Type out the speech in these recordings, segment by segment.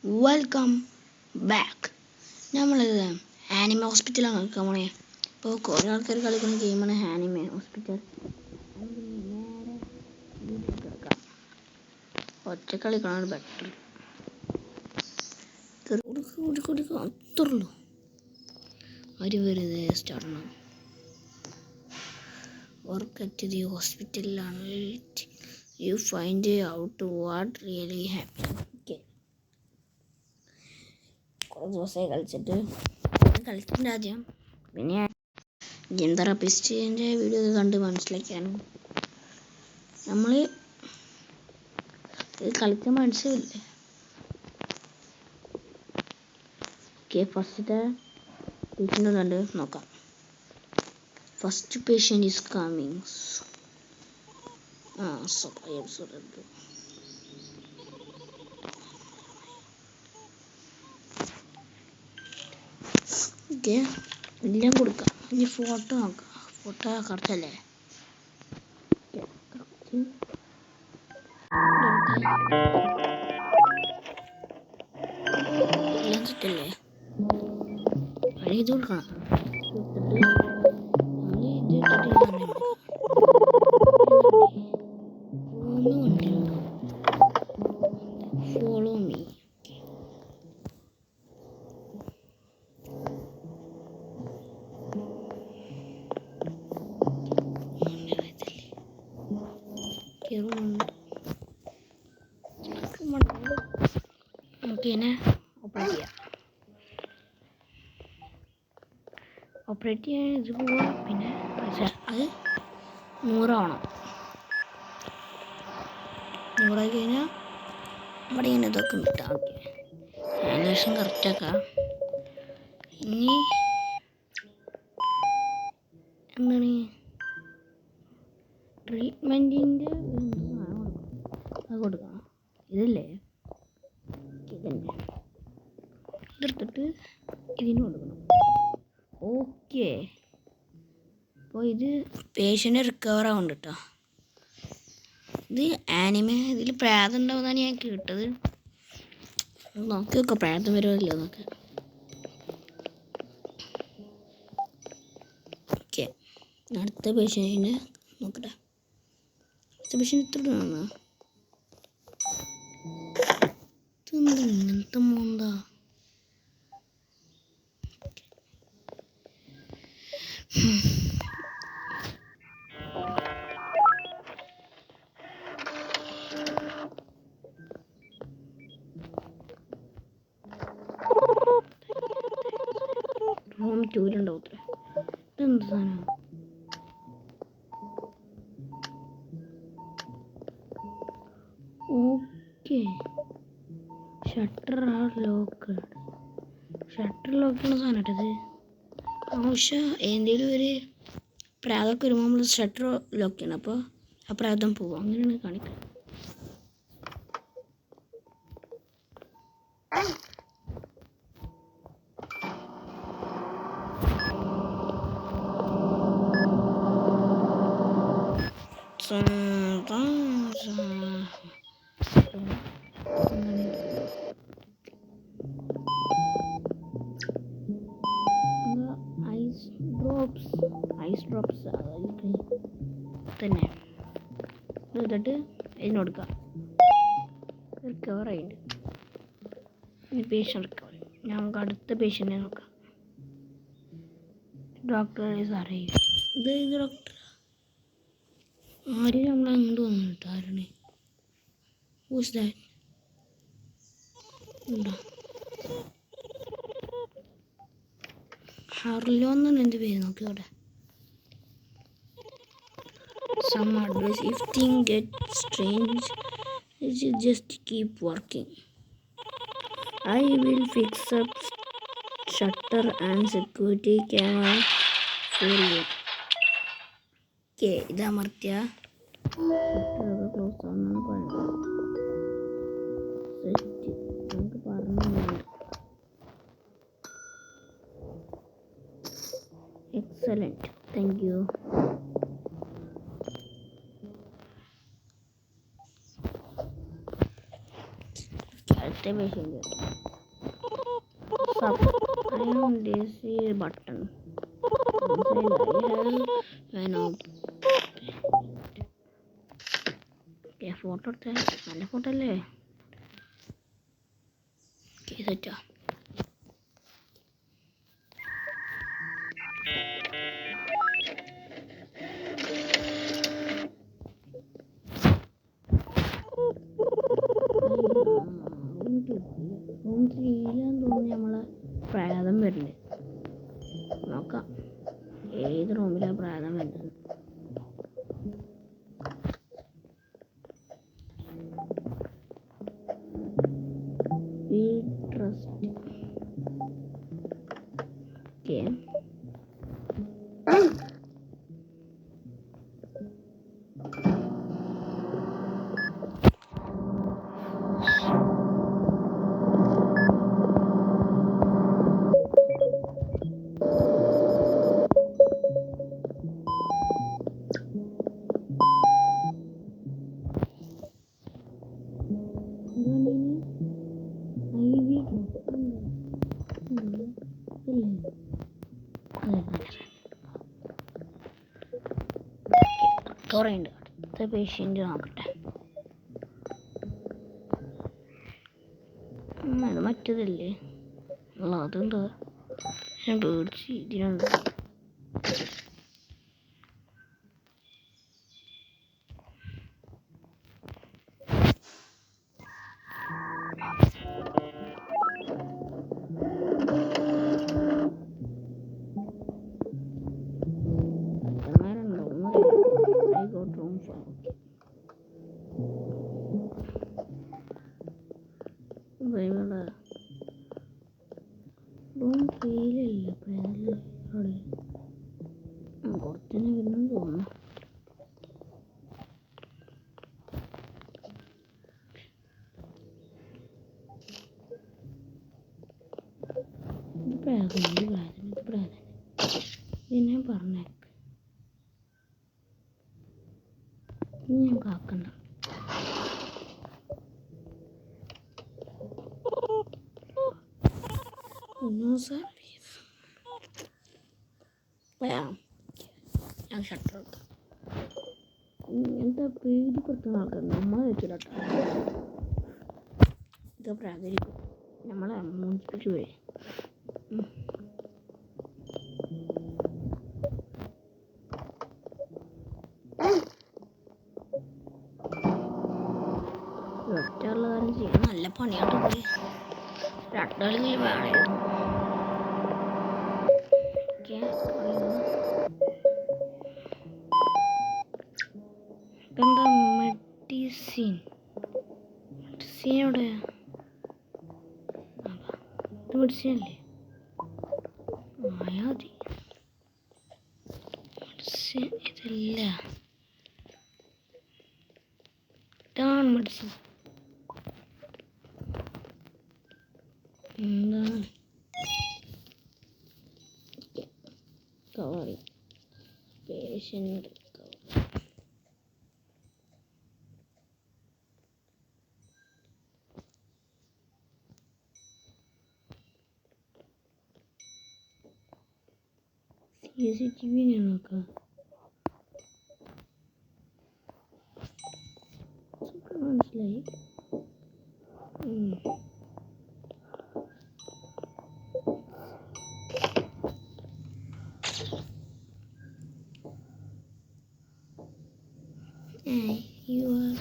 Welcome back. നമ്മളിത് anime ഹോസ്പിറ്റലാണ് കളിക്കാൻ പോണേ. ഇപ്പോൾ കുറേ ആൾക്കാർ കളിക്കുന്ന ഗെയിമാണ് ആനിമ ഹോസ്പിറ്റൽ. നമുക്ക് നേരെ വീട്ടിൽ കിടക്കാം. ഒറ്റ കളിക്കണമാണ് ബെറ്റർ. അത്രയുള്ളൂ. അവർ വെറുതെ start work at the hospital and you find out what really happened. Okay. കുറച്ച് ദിവസമായി കളിച്ചിട്ടുണ്ട് ആദ്യം. പിന്നെ ജെൻ തെറാപ്പിസ്റ്റിൻ്റെ വീഡിയോ ഒക്കെ കണ്ട് മനസ്സിലാക്കിയാണ്. നമ്മൾ ഇത് കളിക്കാൻ മനസ്സിലില്ലേ? ഓക്കെ, ഫസ്റ്റത്തെ പേഷ്യൻ്റ് കണ്ട് നോക്കാം. First patient is coming. Sorry. Okay, എല്ലാം കൊടുക്കാം. ഇനി ഫോട്ടോ നോക്കാം. ഫോട്ടോ കറക്റ്റല്ലേ? എല്ലാം സെറ്റല്ലേ? ഇത് കൊടുക്കണം. Follow me. നമുക്കിതിനെ ഓപ്പറേറ്റ് ചെയ്യാൻ ഇത് പോവാ. പിന്നെ അത് 100 ആവണം. 100 ആയി കഴിഞ്ഞാൽ നമ്മുടെ ഇങ്ങനെ ഇതൊക്കെ കിട്ടാം. ഓക്കെ, ഏകദേശം കറക്റ്റാക്കാം. ഇനി എന്താണ് ട്രീറ്റ്മെൻറ്റിൻ്റെ അത് കൊടുക്കണം. ഇതല്ലേ, ഇതന്നെ ഇതെടുത്തിട്ട് ഇതിന് കൊടുക്കണം. ഓക്കെ, അപ്പോൾ ഇത് പേഷ്യൻ്റ് റിക്കവർ ആവുന്നുണ്ട് കേട്ടോ. ഇത് ആനിമ, ഇതിൽ പ്രാതം ഉണ്ടാവുന്നതാണ് ഞാൻ കേട്ടത്. നോക്കി നോക്കാം, പ്രാതം വരുമല്ലോ നോക്കാം. ഓക്കെ, അടുത്ത പേഷ്യൻറ്റിനെ നോക്കട്ടെ. അടുത്ത പേഷ്യൻ്റ് ഇത്ര ഇങ്ങനത്തെ മോന്താ. റൂം 2 അത്രേ. ഇതെന്ത് സാധനം? Okay, shutter lock. ഷട്ടർ ലോക്കുള്ള സാധനം കേട്ടത്. ആവശ്യം എന്തെങ്കിലും ഒരു പ്രാതമൊക്കെ വരുമ്പോൾ നമ്മൾ ഷട്ടർ ലോക്ക് ചെയ്യണം. അപ്പോൾ ആ പ്രാതം പോവും. അങ്ങനെയാണ് കാണിക്കുക. ഐസ് ഡ്രോപ്സ് തന്നെ എന്നിട്ട് ഇതിന് കൊടുക്കാം. റിക്കവർ ആയിട്ട് ഇനി പേഷ്യൻ്റ് റിക്കവർ. ഞങ്ങൾക്ക് അടുത്ത പേഷ്യൻറ്റിനെ നോക്കാം. ഡോക്ടർ അറിയും. ഇത് ഡോക്ടർ ആരും നമ്മൾ അങ്ങോട്ട് വന്നിട്ട് ആരാണ്? Who's that? ഉണ്ടോ? ഹർലോ എന്നാണ് എൻ്റെ പേര്. നോക്കി അവിടെ some advice. If things get strange, just keep working. I will fix up shutter and security camera for you. Okay, ഇത് അമർത്തിയ ഷട്ടറൊക്കെ ക്ലോസ് ആവുന്നതാണ് പറയുന്നത്. സെറ്റ് നമുക്ക് പറഞ്ഞു. Excellent, thank you. അടുത്ത patient. Sub. I am DC button. Inside I have an okay, photo നല്ല photo അല്ലേ? സെറ്റാ. Room 3-ലാന്ന് തോന്നുന്നു നമ്മളെ പ്രേതം വരുന്നത്. നോക്കാം ഏത് റൂമിലാണ് പ്രേതം വരുന്നത്. ഓക്കെ, കുറേ ഉണ്ട്. അടുത്ത പേഷ്യൻ്റ് നോക്കട്ടെ. അത് മറ്റേതല്ലേ? അതെന്താ ഞാൻ പേടിച്ച് ഇതിനുണ്ട്. റൂം 3-ലല്ല അവിടെ കുറച്ചനെ വരുന്നെന്ന് തോന്നുന്നു. പിന്നെ പറഞ്ഞേക്ക് ഇനി ഞാൻ കാക്കണ്ട. ഞാൻ ഷട്ടർ എടുക്കാം. എന്താ പേടിപ്പെടുത്തുന്ന ആൾക്കാർ നമ്മളെ വെച്ചിട്ടാ ഇത് പ്രാതിരിക്കും നമ്മളെ മുൻപിച്ച് പോയി. ഒറ്റയുള്ള കാര്യം ചെയ്യാൻ നല്ല പണിയായിട്ട് രണ്ടാളെങ്കിലും വേണമായിരുന്നു. എന്താ മെഡിസിൻ എവിടെ? ഇത് മെഡിസിൻ അല്ലേ? ആയാതി മെഡിസിൻ ഇതല്ല, ഇതാണ് മെഡിസിൻ. എന്താണ് കവറി പേഷ്യൻ്റ് CCTV നോക്കാം. മനസ്സിലായി. You are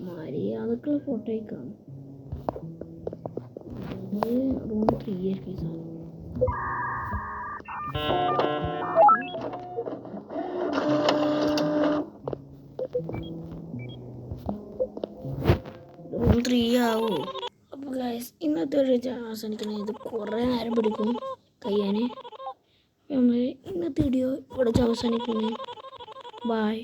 മര്യാദക്കുള്ള ഫോട്ടോയ്ക്കാണ്. റൂം 3 ആയിരിക്കും സാധനം. റൂം 3 ആവോ? അപ്പോൾ ഗൈസ് ഇന്നത്തെ ഒരു അവസാനിക്കണേ. ഇത് കുറേ നേരം പിടിക്കും കഴിയാൻ. നമ്മൾ ഇന്നത്തെ വീഡിയോ ഇവിടെ അവസാനിക്കുന്നു. ബൈ.